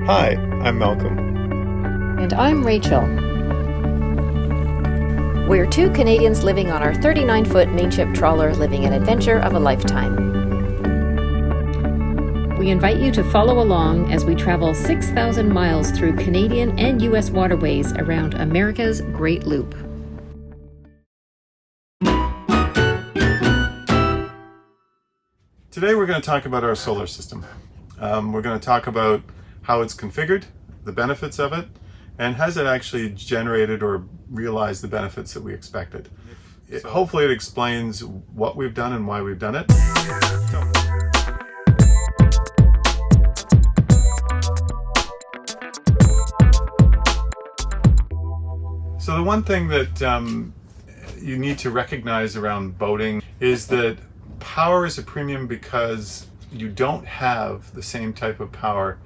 Hi, I'm Malcolm. And I'm Rachel. We're two Canadians living on our 39-foot mainship trawler, living an adventure of a lifetime. We invite you to follow along as we travel 6,000 miles through Canadian and U.S. waterways around America's Great Loop. Today we're going to talk about our solar system. We're going to talk about how it's configured, the benefits of it, and has it actually generated or realized the benefits that we expected. Hopefully it explains what we've done and why we've done it. So the one thing that you need to recognize around boating is that power is a premium because you don't have the same type of power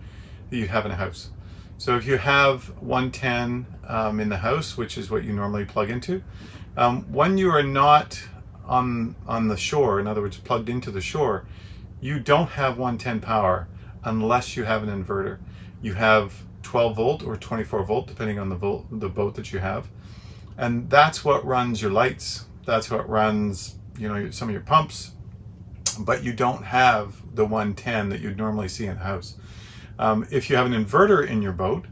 that you have in a house. So if you have 110 in the house, which is what you normally plug into, when you are not on the shore, in other words, plugged into the shore, you don't have 110 power unless you have an inverter. You have 12 volt or 24 volt, depending on the boat that you have. And that's what runs your lights. That's what runs, some of your pumps, but you don't have the 110 that you'd normally see in a house. If you have an inverter in your boat,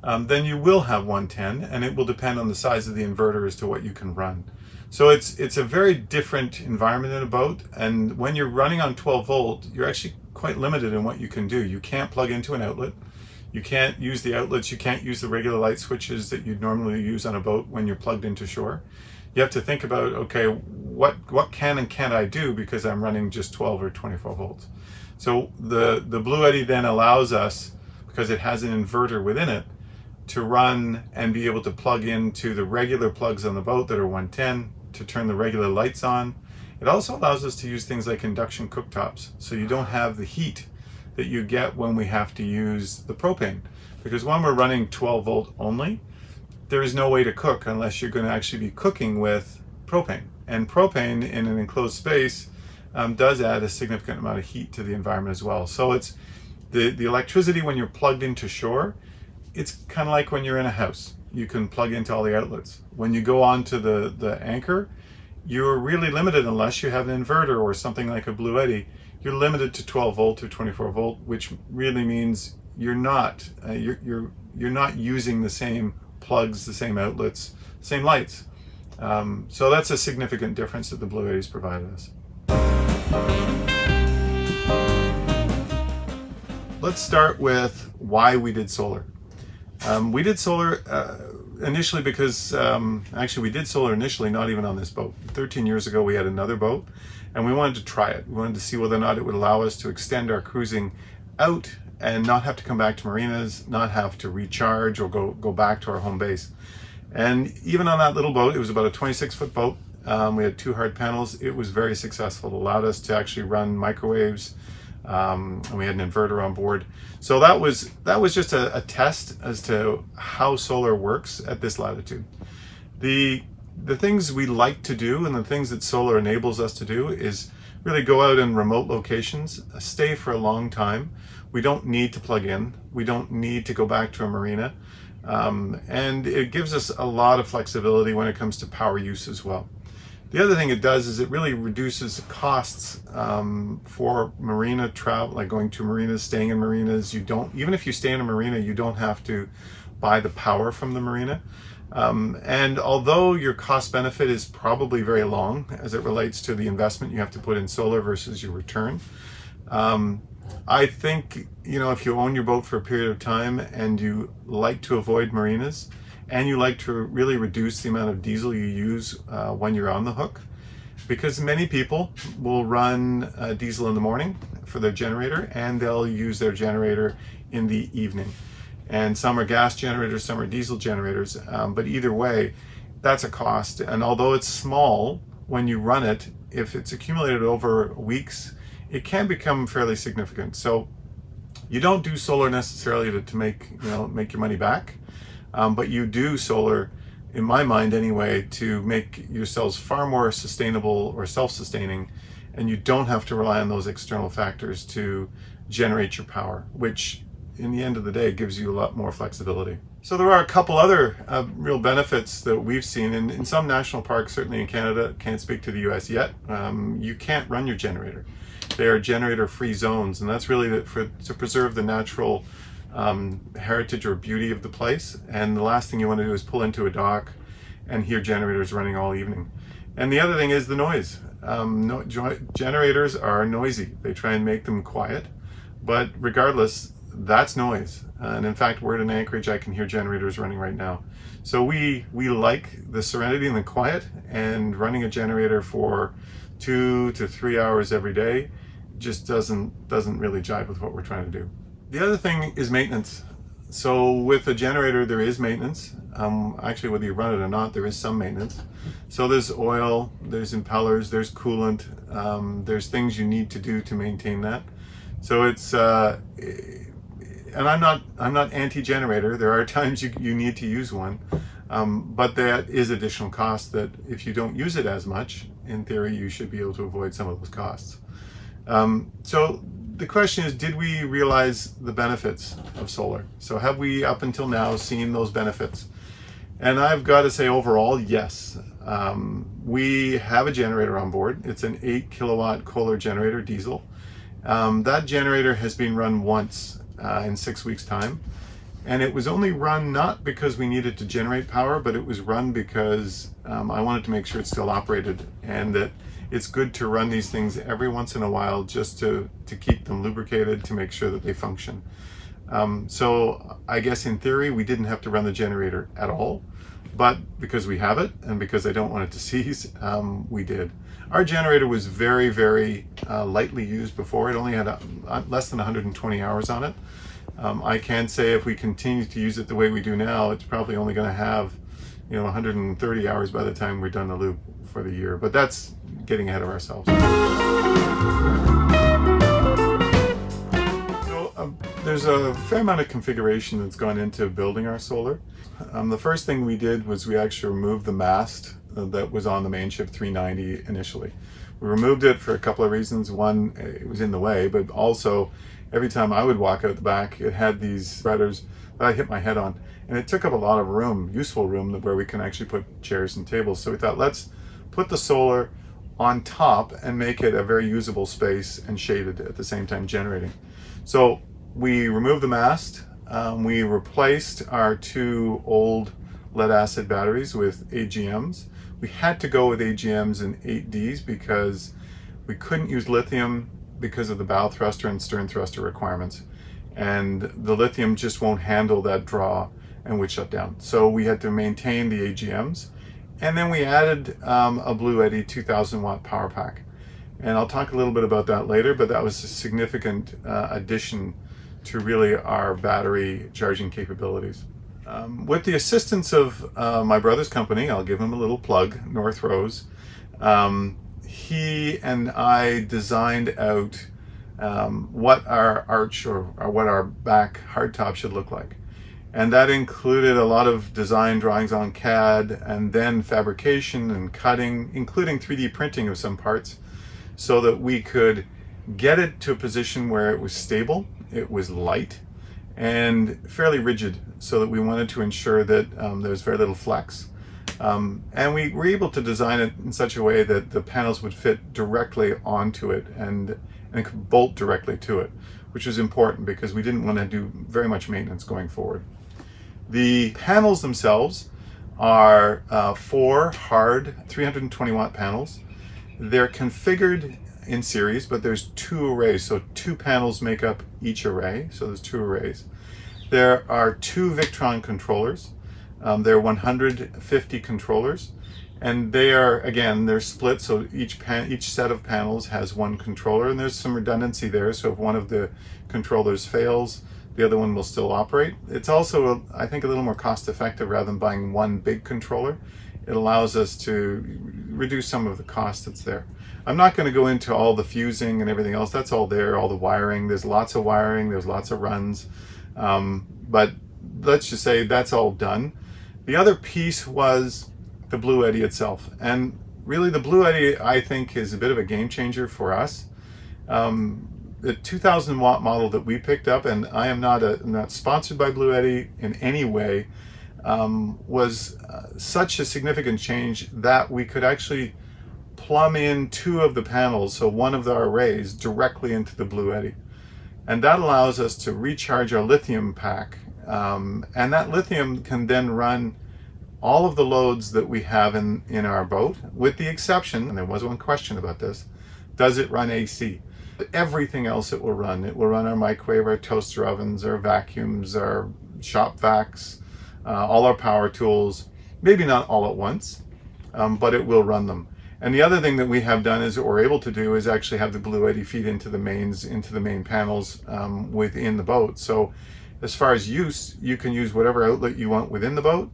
then you will have 110, and it will depend on the size of the inverter as to what you can run. So it's a very different environment in a boat, and when you're running on 12 volt, you're actually quite limited in what you can do. You can't plug into an outlet. You can't use the outlets. You can't use the regular light switches that you'd normally use on a boat when you're plugged into shore. You have to think about, okay, what can and can't I do because I'm running just 12 or 24 volts. So the Bluetti then allows us, because it has an inverter within it, to run and be able to plug into the regular plugs on the boat that are 110 to turn the regular lights on. It also allows us to use things like induction cooktops, so you don't have the heat that you get when we have to use the propane. Because when we're running 12 volt only, there is no way to cook unless you're going to actually be cooking with propane. And propane in an enclosed space does add a significant amount of heat to the environment as well. So it's the electricity when you're plugged into shore, it's kind of like when you're in a house. You can plug into all the outlets. When you go onto the anchor, you're really limited unless you have an inverter or something like a Bluetti. You're limited to 12 volt or 24 volt, which really means you're not using the same plugs, the same outlets, same lights. So that's a significant difference that the Bluetti's provided us. Let's start with why we did solar. We did solar initially because, actually we did solar initially not even on this boat. 13 years ago we had another boat and we wanted to try it. We wanted to see whether or not it would allow us to extend our cruising out and not have to come back to marinas, not have to recharge or go back to our home base. And even on that little boat, it was about a 26-foot boat. We had 2 hard panels. It was very successful. It allowed us to actually run microwaves, and we had an inverter on board. So that was just a test as to how solar works at this latitude. The things we like to do and the things that solar enables us to do is really go out in remote locations, stay for a long time. We don't need to plug in. We don't need to go back to a marina. And it gives us a lot of flexibility when it comes to power use as well. The other thing it does is it really reduces costs for marina travel, like going to marinas, staying in marinas. Even if you stay in a marina, you don't have to buy the power from the marina. And although your cost benefit is probably very long as it relates to the investment you have to put in solar versus your return, I think, if you own your boat for a period of time and you like to avoid marinas and you like to really reduce the amount of diesel you use when you're on the hook, because many people will run diesel in the morning for their generator and they'll use their generator in the evening. And some are gas generators, some are diesel generators, but either way, that's a cost. And although it's small, when you run it, if it's accumulated over weeks, it can become fairly significant. So you don't do solar necessarily to make your money back, but you do solar, in my mind anyway, to make yourselves far more sustainable or self-sustaining, and you don't have to rely on those external factors to generate your power, which in the end of the day, it gives you a lot more flexibility. So there are a couple other real benefits that we've seen in some national parks, certainly in Canada. Can't speak to the US yet. You can't run your generator. They are generator-free zones, and that's really to preserve the natural heritage or beauty of the place. And the last thing you want to do is pull into a dock and hear generators running all evening. And the other thing is the noise. Generators are noisy. They try and make them quiet, but regardless, that's noise. And in fact, we're at an Anchorage, I can hear generators running right now. So we like the serenity and the quiet, and running a generator for 2 to 3 hours every day just doesn't really jive with what we're trying to do. The other thing is maintenance. So with a generator, there is maintenance. Actually, whether you run it or not, there is some maintenance. So there's oil, there's impellers, there's coolant, there's things you need to do to maintain that. So it's, and I'm not anti-generator. There are times you need to use one, but that is additional cost that if you don't use it as much, in theory, you should be able to avoid some of those costs. So the question is, did we realize the benefits of solar? So have we, up until now, seen those benefits? And I've got to say, overall, yes. We have a generator on board. It's an 8 kilowatt Kohler generator, diesel. That generator has been run once in 6 weeks' time. And it was only run not because we needed to generate power, but it was run because I wanted to make sure it still operated, and that it's good to run these things every once in a while just to keep them lubricated, to make sure that they function. So I guess in theory, we didn't have to run the generator at all, but because we have it and because I don't want it to seize, we did. Our generator was very, very lightly used before. It only had less than 120 hours on it. I can say if we continue to use it the way we do now, it's probably only going to have 130 hours by the time we're done the loop for the year. But that's getting ahead of ourselves. So there's a fair amount of configuration that's gone into building our solar. The first thing we did was we actually removed the mast that was on the main ship 390 initially. We removed it for a couple of reasons. One, it was in the way, but also every time I would walk out the back, it had these spreaders that I hit my head on. And it took up a lot of room, useful room, where we can actually put chairs and tables. So we thought, let's put the solar on top and make it a very usable space and shaded at the same time generating. So we removed the mast. We replaced our 2 old lead acid batteries with AGMs. We had to go with AGMs and 8Ds because we couldn't use lithium because of the bow thruster and stern thruster requirements. And the lithium just won't handle that draw and would shut down. So we had to maintain the AGMs. And then we added a Bluetti 2000 watt power pack. And I'll talk a little bit about that later, but that was a significant addition to really our battery charging capabilities. With the assistance of my brother's company, I'll give him a little plug, North Rose, he and I designed out what our arch or what our back hardtop should look like. And that included a lot of design drawings on CAD and then fabrication and cutting, including 3D printing of some parts, so that we could get it to a position where it was stable, it was light, and fairly rigid, so that we wanted to ensure that there was very little flex. And we were able to design it in such a way that the panels would fit directly onto it and could bolt directly to it, which was important because we didn't want to do very much maintenance going forward. The panels themselves are 4 hard 320 watt panels. They're configured in series, but there's 2 arrays, so 2 panels make up each array, so there's 2 arrays. There are 2 Victron controllers. They're 150 controllers, and they are, again, they're split, so each set of panels has 1 controller, and there's some redundancy there, so if one of the controllers fails, the other one will still operate. It's also, I think, a little more cost effective rather than buying 1 big controller. It allows us to reduce some of the cost that's there. I'm not going to go into all the fusing and everything else. That's all there, all the wiring. There's lots of wiring, there's lots of runs, but let's just say that's all done. The other piece was the Bluetti itself. And really the Bluetti, I think, is a bit of a game changer for us. the 2000 watt model that we picked up, and I am not sponsored by Bluetti in any way, was such a significant change that we could actually plumb in 2 of the panels, so one of the arrays, directly into the Bluetti. And that allows us to recharge our lithium pack. And that lithium can then run all of the loads that we have in our boat, with the exception, and there was one question about this, does it run AC? Everything else it will run. It will run our microwave, our toaster ovens, our vacuums, our shop vacs, all our power tools, maybe not all at once, but it will run them. And the other thing that we have done is, what we're able to do is actually have the Bluetti feed into the main panels within the boat. So as far as use, you can use whatever outlet you want within the boat,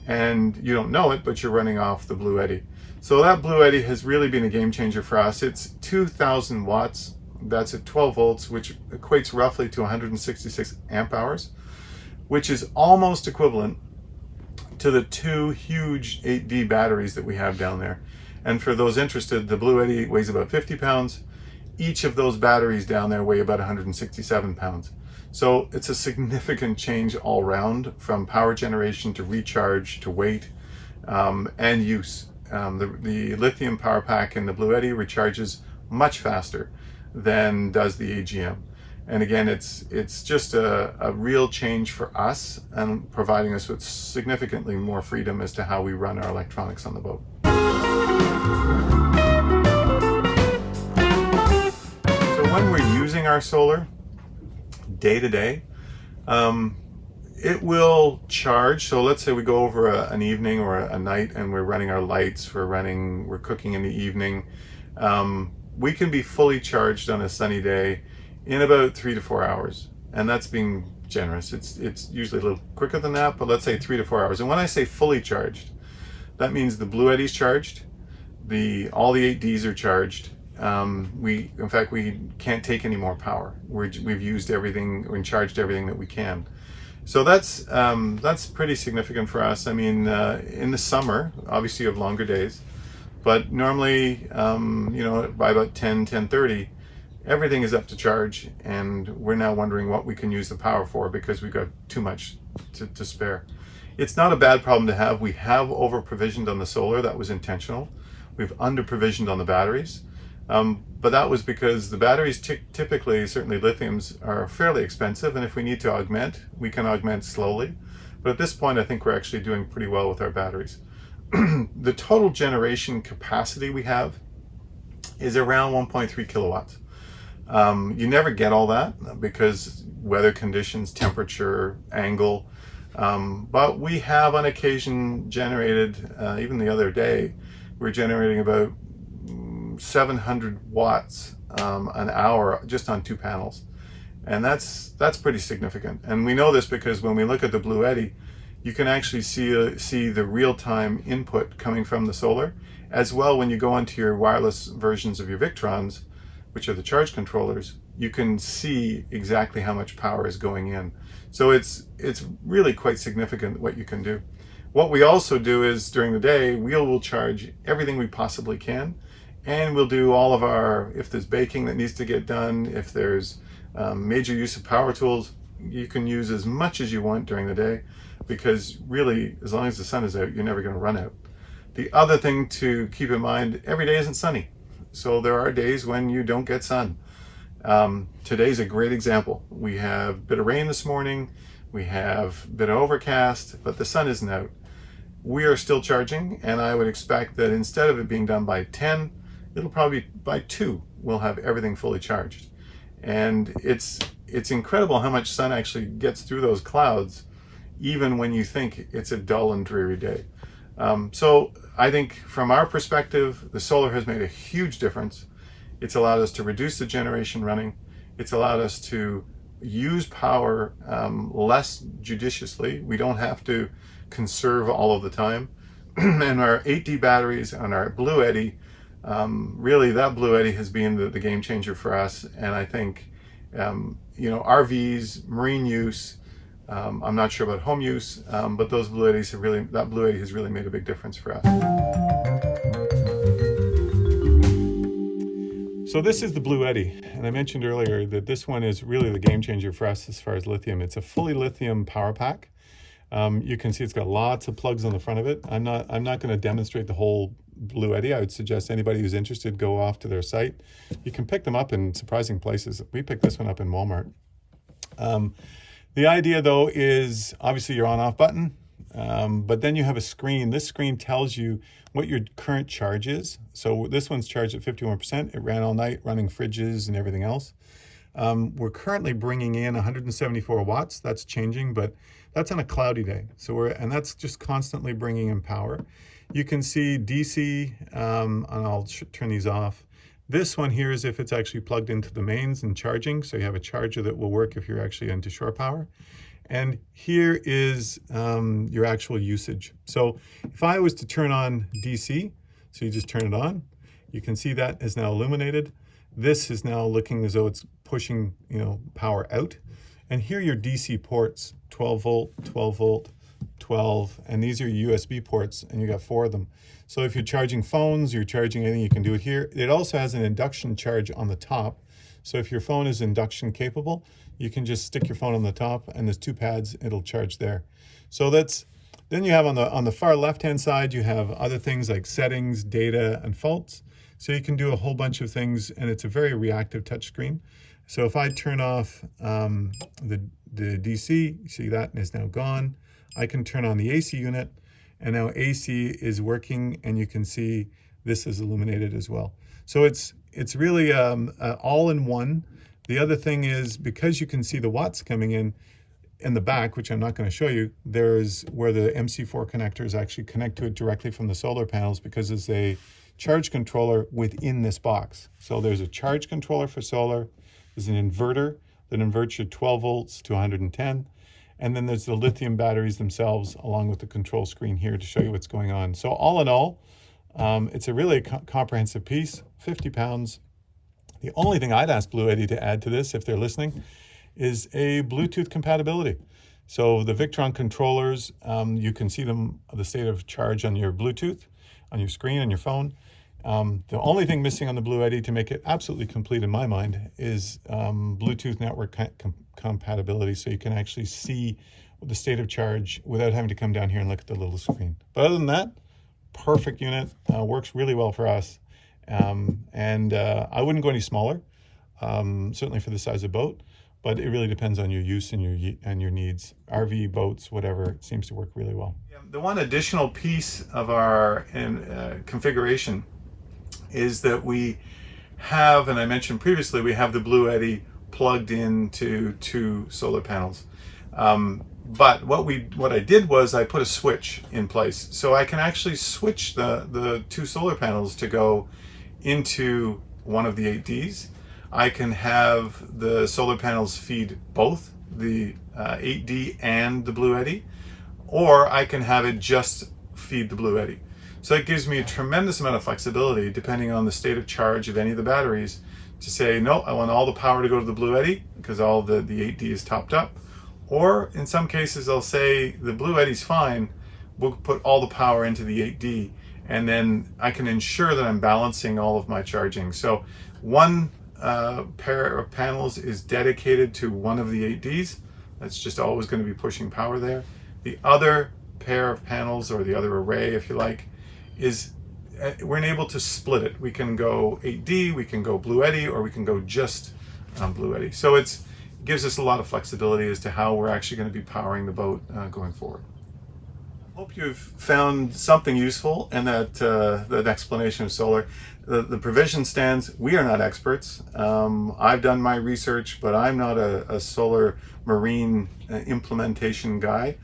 and you don't know it, but you're running off the Bluetti. So that Bluetti has really been a game changer for us. It's 2000 watts. That's at 12 volts, which equates roughly to 166 amp hours, which is almost equivalent to the 2 huge 8D batteries that we have down there. And for those interested, the Bluetti weighs about 50 pounds. Each of those batteries down there weigh about 167 pounds. So it's a significant change all around, from power generation to recharge to weight and use. The lithium power pack in the Bluetti recharges much faster than does the AGM. And again, it's just a real change for us, and providing us with significantly more freedom as to how we run our electronics on the boat. So when we're using our solar day to day, it will charge. So let's say we go over an evening or a night and we're running our lights, we're cooking in the evening. We can be fully charged on a sunny day in about 3 to 4 hours. And that's being generous. It's usually a little quicker than that, but let's say 3 to 4 hours. And when I say fully charged, that means the Bluetti's charged, all the 8Ds are charged. In fact, we can't take any more power. We've used everything and charged everything that we can. So that's pretty significant for us. I mean, in the summer, obviously you have longer days, but normally, by about 10:30, everything is up to charge, and we're now wondering what we can use the power for, because we've got too much to spare. It's not a bad problem to have. We have over provisioned on the solar. That was intentional. We've under provisioned on the batteries. But that was because the batteries typically, certainly lithiums, are fairly expensive, and if we need to augment, we can augment slowly. But at this point, I think we're actually doing pretty well with our batteries. The total generation capacity we have is around 1.3 kilowatts. You never get all that because weather conditions, temperature, angle, but we have on occasion generated, even the other day, we're generating about 700 watts an hour just on 2 panels, and that's pretty significant. And we know this because when we look at the Bluetti, you can actually see the real-time input coming from the solar, as well when you go onto your wireless versions of your Victrons, which are the charge controllers. You can see exactly how much power is going in. So it's really quite significant what you can do. What we also do is, during the day, we will charge everything we possibly can. And we'll do all of if there's baking that needs to get done, if there's major use of power tools, you can use as much as you want during the day, because really, as long as the sun is out, you're never going to run out. The other thing to keep in mind, every day isn't sunny. So there are days when you don't get sun. Today's a great example. We have a bit of rain this morning, we have a bit of overcast, but the sun isn't out. We are still charging, and I would expect that instead of it being done by 10, it'll probably be by 2, we'll have everything fully charged. And it's incredible how much sun actually gets through those clouds, even when you think it's a dull and dreary day. So I think from our perspective, the solar has made a huge difference. It's allowed us to reduce the generation running. It's allowed us to use power less judiciously. We don't have to conserve all of the time. And our 8D batteries on our Bluetti, really that Bluetti has been the game changer for us. And I think, RVs, marine use, I'm not sure about home use, but that Bluetti has really made a big difference for us. So this is the Bluetti, and I mentioned earlier that this one is really the game changer for us as far as lithium. It's a fully lithium power pack. You can see it's got lots of plugs on the front of it. I'm not going to demonstrate the whole Bluetti. I would suggest anybody who's interested go off to their site. You can pick them up in surprising places. We picked this one up in Walmart. The idea though is obviously your on-off button, but then you have a screen. This screen tells you what your current charge is. So this one's charged at 51%. It ran all night running fridges and everything else. We're currently bringing in 174 watts. That's changing, but that's on a cloudy day. And that's just constantly bringing in power. You can see DC, and I'll turn these off. This one here is if it's actually plugged into the mains and charging. So you have a charger that will work if you're actually into shore power. And here is your actual usage. So if I was to turn on DC, so you just turn it on, you can see that is now illuminated. This is now looking as though it's pushing, power out. And here are your DC ports, 12 volt, 12 volt, 12, and these are your USB ports, and you got 4 of them. So if you're charging phones, you're charging anything, you can do it here. It also has an induction charge on the top. So if your phone is induction capable, you can just stick your phone on the top, and there's 2 pads, it'll charge there. So then you have on the far left-hand side, you have other things like settings, data, and faults. So you can do a whole bunch of things, and it's a very reactive touchscreen. So if I turn off the DC, you see that is now gone. I can turn on the AC unit, and now AC is working, and you can see this is illuminated as well. So it's really all in one. The other thing is, because you can see the watts coming in the back, which I'm not going to show you, there's where the MC4 connectors actually connect to it directly from the solar panels, because there's a charge controller within this box. So there's a charge controller for solar, there's an inverter that inverts your 12 volts to 110, and then there's the lithium batteries themselves along with the control screen here to show you what's going on. So all in all, it's a really comprehensive piece, 50 pounds. The only thing I'd ask Bluetti to add to this, if they're listening, is a Bluetooth compatibility. So the Victron controllers, you can see them, the state of charge on your Bluetooth, on your screen, on your phone. The only thing missing on the Bluetti to make it absolutely complete in my mind is Bluetooth network compatibility, so you can actually see the state of charge without having to come down here and look at the little screen. But other than that, perfect unit, works really well for us. I wouldn't go any smaller, certainly for the size of boat, but it really depends on your use and your needs. RV, boats, whatever, it seems to work really well. The one additional piece of our configuration is that we have, and I mentioned previously, we have the Bluetti plugged into 2 solar panels. But what I did was I put a switch in place, so I can actually switch the 2 solar panels to go into one of the 8Ds. I can have the solar panels feed both the 8D and the Bluetti, or I can have it just feed the Bluetti. So it gives me a tremendous amount of flexibility depending on the state of charge of any of the batteries to say, no, I want all the power to go to the Bluetti because all the 8D is topped up. Or in some cases, I'll say the Bluetti's fine, we'll put all the power into the 8D, and then I can ensure that I'm balancing all of my charging. So one pair of panels is dedicated to one of the 8Ds. That's just always going to be pushing power there. The other pair of panels, or the other array, if you like, is we're able to split it. We can go 8D, we can go Bluetti, or we can go just Bluetti. So it gives us a lot of flexibility as to how we're actually going to be powering the boat going forward. Hope you've found something useful in that explanation of solar. The provision stands, we are not experts. I've done my research, but I'm not a solar marine implementation guy.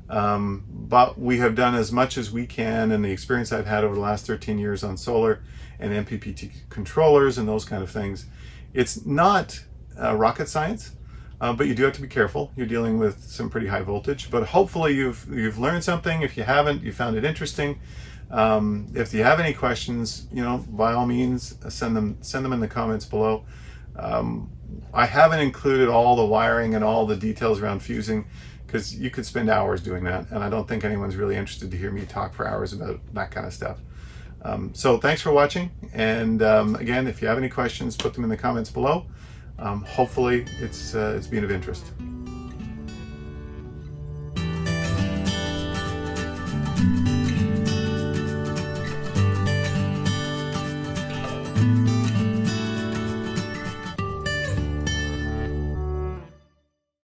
But we have done as much as we can, and the experience I've had over the last 13 years on solar and MPPT controllers and those kind of things. It's not rocket science. But you do have to be careful. You're dealing with some pretty high voltage, but hopefully you've learned something. If you haven't, you found it interesting. If you have any questions, by all means, send them in the comments below. I haven't included all the wiring and all the details around fusing, because you could spend hours doing that, and I don't think anyone's really interested to hear me talk for hours about that kind of stuff. So thanks for watching, and again, if you have any questions, put them in the comments below. Hopefully it's been of interest.